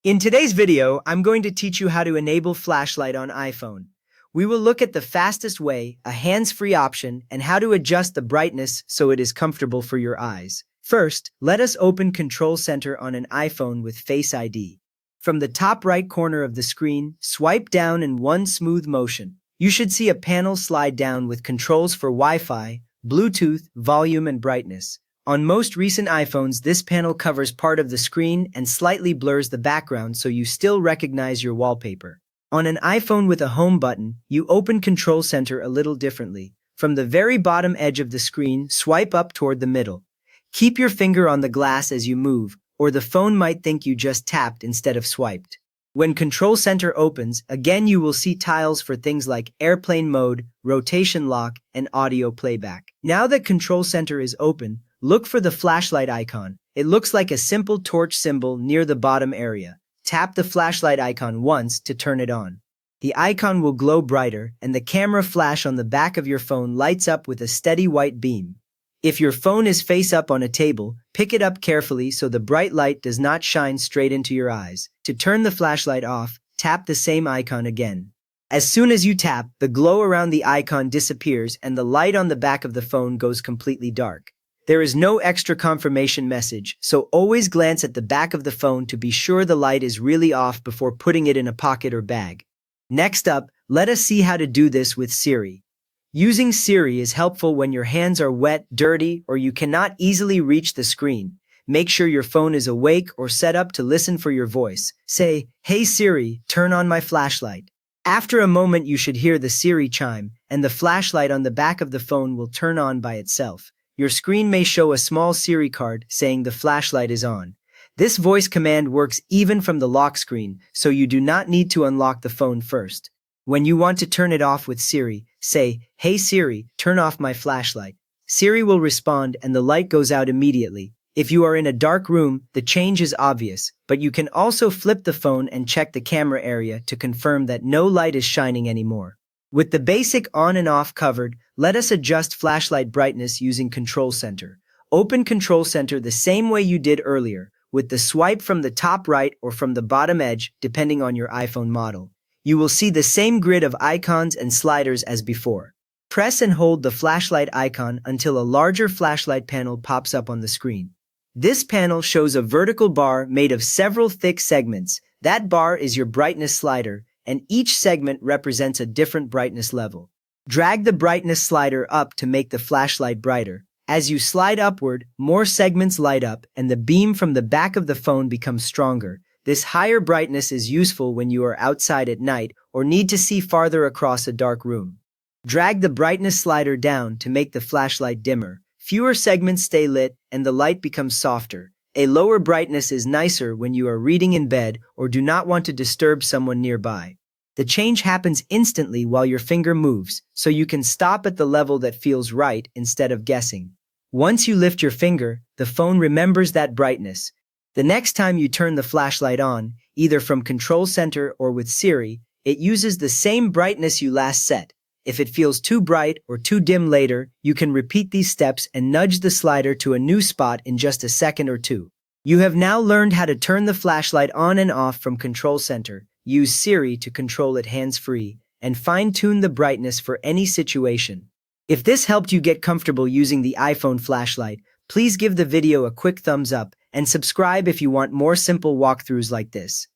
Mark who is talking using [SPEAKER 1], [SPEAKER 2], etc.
[SPEAKER 1] In today's video, I'm going to teach you how to enable flashlight on iPhone. We will look at the fastest way, a hands-free option, and how to adjust the brightness so it is comfortable for your eyes. First, let us open Control Center on an iPhone with Face ID. From the top right corner of the screen, swipe down in one smooth motion. You should see a panel slide down with controls for Wi-Fi, Bluetooth, volume, and brightness. On most recent iPhones, this panel covers part of the screen and slightly blurs the background so you still recognize your wallpaper. On an iPhone with a home button, you open Control Center a little differently. From the very bottom edge of the screen, swipe up toward the middle. Keep your finger on the glass as you move, or the phone might think you just tapped instead of swiped. When Control Center opens, again you will see tiles for things like airplane mode, rotation lock, and audio playback. Now that Control Center is open, look for the flashlight icon. It looks like a simple torch symbol near the bottom area. Tap the flashlight icon once to turn it on. The icon will glow brighter, and the camera flash on the back of your phone lights up with a steady white beam. If your phone is face up on a table, pick it up carefully so the bright light does not shine straight into your eyes. To turn the flashlight off, tap the same icon again. As soon as you tap, the glow around the icon disappears and the light on the back of the phone goes completely dark. There is no extra confirmation message, so always glance at the back of the phone to be sure the light is really off before putting it in a pocket or bag. Next up, let us see how to do this with Siri. Using Siri is helpful when your hands are wet, dirty, or you cannot easily reach the screen. Make sure your phone is awake or set up to listen for your voice. Say, "Hey Siri, turn on my flashlight." After a moment you should hear the Siri chime, and the flashlight on the back of the phone will turn on by itself. Your screen may show a small Siri card saying the flashlight is on. This voice command works even from the lock screen, so you do not need to unlock the phone first. When you want to turn it off with Siri, say, "Hey Siri, turn off my flashlight." Siri will respond and the light goes out immediately. If you are in a dark room, the change is obvious, but you can also flip the phone and check the camera area to confirm that no light is shining anymore. With the basic on and off covered, let us adjust flashlight brightness using Control Center. Open Control Center the same way you did earlier, with the swipe from the top right or from the bottom edge, depending on your iPhone model. You will see the same grid of icons and sliders as before. Press and hold the flashlight icon until a larger flashlight panel pops up on the screen. This panel shows a vertical bar made of several thick segments. That bar is your brightness slider, and each segment represents a different brightness level. Drag the brightness slider up to make the flashlight brighter. As you slide upward, more segments light up and the beam from the back of the phone becomes stronger. This higher brightness is useful when you are outside at night or need to see farther across a dark room. Drag the brightness slider down to make the flashlight dimmer. Fewer segments stay lit and the light becomes softer. A lower brightness is nicer when you are reading in bed or do not want to disturb someone nearby. The change happens instantly while your finger moves, so you can stop at the level that feels right instead of guessing. Once you lift your finger, the phone remembers that brightness. The next time you turn the flashlight on, either from Control Center or with Siri, it uses the same brightness you last set. If it feels too bright or too dim later, you can repeat these steps and nudge the slider to a new spot in just a second or two. You have now learned how to turn the flashlight on and off from Control Center, use Siri to control it hands-free, and fine-tune the brightness for any situation. If this helped you get comfortable using the iPhone flashlight, please give the video a quick thumbs up and subscribe if you want more simple walkthroughs like this.